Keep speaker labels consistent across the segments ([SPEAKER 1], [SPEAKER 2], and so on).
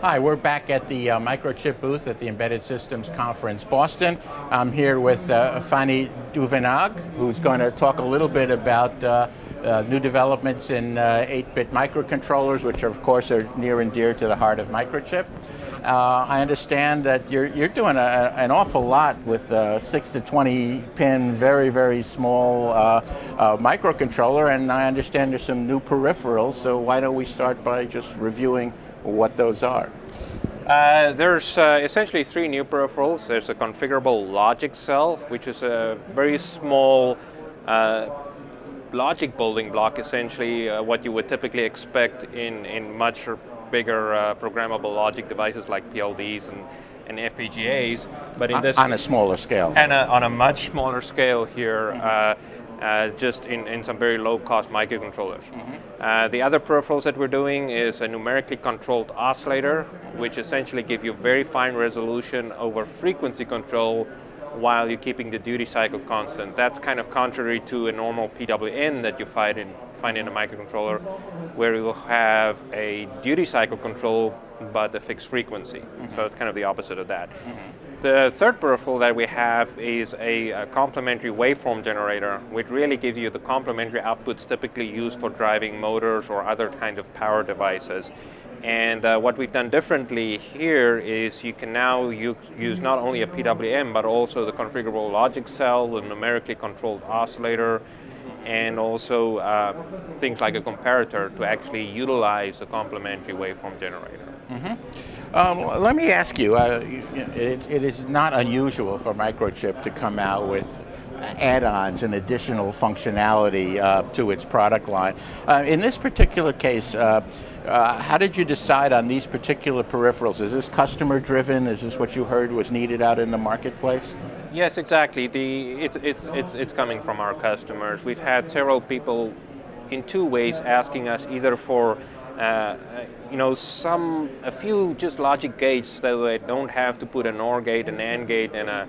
[SPEAKER 1] Hi, we're back at the Microchip booth at the Embedded Systems Conference Boston. I'm here with Fanny Duvenag, who's going to talk a little bit about new developments in 8-bit microcontrollers, which of course are near and dear to the heart of Microchip. I understand that you're doing an awful lot with 6 to 20 pin, very, very small microcontroller, and I understand there's some new peripherals, so why don't we start by just reviewing what those are?
[SPEAKER 2] There's essentially three new peripherals. There's a configurable logic cell, which is a very small logic building block, essentially what you would typically expect in much bigger programmable logic devices like PLDs and FPGAs. But in this,
[SPEAKER 1] on a smaller scale.
[SPEAKER 2] And on a much smaller scale here. Just in some very low-cost microcontrollers. The other peripherals that we're doing is a numerically controlled oscillator, which essentially gives you very fine resolution over frequency control while you're keeping the duty cycle constant. That's kind of contrary to a normal PWM that you find in a microcontroller, where you will have a duty cycle control but a fixed frequency. So it's kind of the opposite of that. The third peripheral that we have is a complementary waveform generator, which really gives you the complementary outputs typically used for driving motors or other kind of power devices. And what we've done differently here is you can now use not only a PWM, but also the configurable logic cell, the numerically controlled oscillator, and also things like a comparator to actually utilize the complementary waveform generator.
[SPEAKER 1] Let me ask you, it is not unusual for Microchip to come out with add-ons and additional functionality to its product line. In this particular case, how did you decide on these particular peripherals? Is this customer-driven? Is this what you heard was needed out in the marketplace?
[SPEAKER 2] Yes, exactly. It's coming from our customers. We've had several people in two ways asking us either for a few just logic gates so I don't have to put an OR gate, an AND gate, and a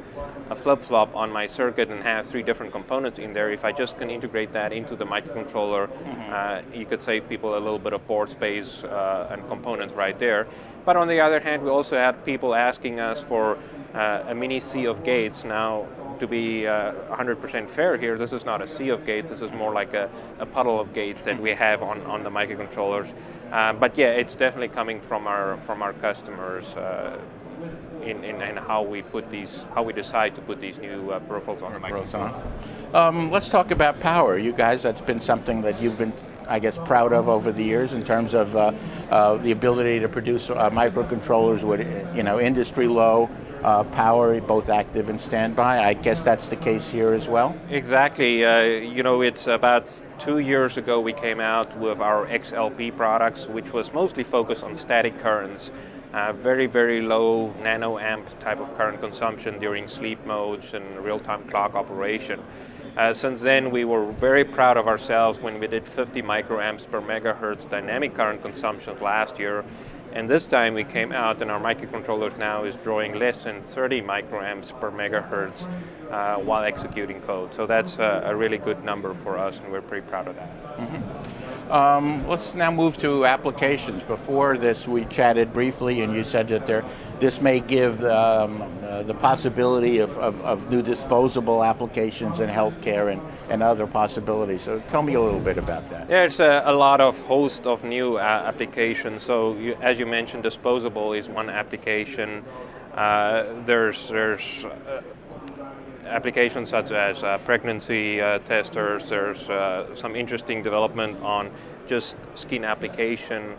[SPEAKER 2] flip-flop on my circuit and have three different components in there. If I just can integrate that into the microcontroller, you could save people a little bit of board space and components right there. But on the other hand, we also had people asking us for a mini sea of gates. Now, to be 100% fair here, this is not a sea of gates. This is more like a puddle of gates that we have on the microcontrollers. But yeah, it's definitely coming from our customers in how we decide to put these new peripherals on the microcontroller.
[SPEAKER 1] Let's talk about power. You guys, that's been something that you've been, I guess, proud of over the years in terms of the ability to produce microcontrollers with, industry low power, both active and standby. I guess that's the case here as well?
[SPEAKER 2] Exactly. It's about 2 years ago we came out with our XLP products, which was mostly focused on static currents. Very, very low nanoamp type of current consumption during sleep modes and real-time clock operation. Since then, we were very proud of ourselves when we did 50 microamps per megahertz dynamic current consumption last year. And this time we came out and our microcontrollers now is drawing less than 30 microamps per megahertz while executing code. So that's a really good number for us, and we're pretty proud of that.
[SPEAKER 1] Let's now move to applications. Before this, we chatted briefly, and you said that this may give the possibility of new disposable applications in healthcare and other possibilities. So tell me a little bit about that.
[SPEAKER 2] There's a lot of host of new applications. So as you mentioned, disposable is one application. There's applications such as pregnancy testers. There's some interesting development on just skin application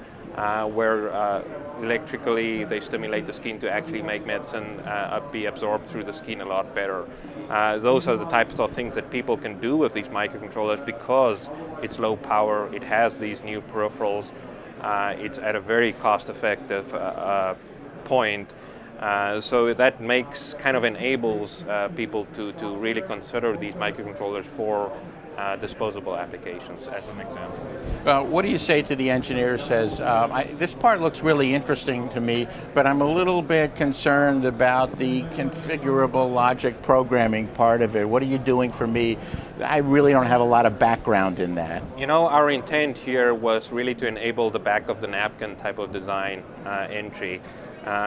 [SPEAKER 2] where electrically they stimulate the skin to actually make medicine be absorbed through the skin a lot better. Those are the types of things that people can do with these microcontrollers because it's low power, it has these new peripherals, it's at a very cost-effective point. So that kind of enables people to really consider these microcontrollers for disposable applications, as an example.
[SPEAKER 1] What do you say to the engineer who says, this part looks really interesting to me, but I'm a little bit concerned about the configurable logic programming part of it. What are you doing for me? I really don't have a lot of background in that.
[SPEAKER 2] You know, our intent here was really to enable the back of the napkin type of design entry.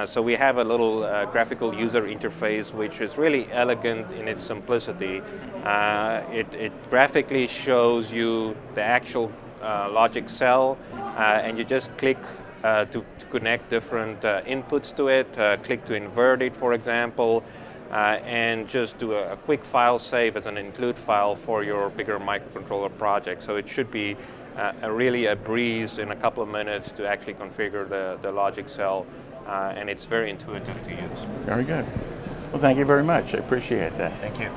[SPEAKER 2] So we have a little graphical user interface which is really elegant in its simplicity. It graphically shows you the actual logic cell, and you just click to connect different inputs to it, click to invert it, for example, and just do a quick file save as an include file for your bigger microcontroller project. So it should be really a breeze in a couple of minutes to actually configure the logic cell, and it's very intuitive to use.
[SPEAKER 1] Very good. Well, thank you very much. I appreciate that.
[SPEAKER 2] Thank you.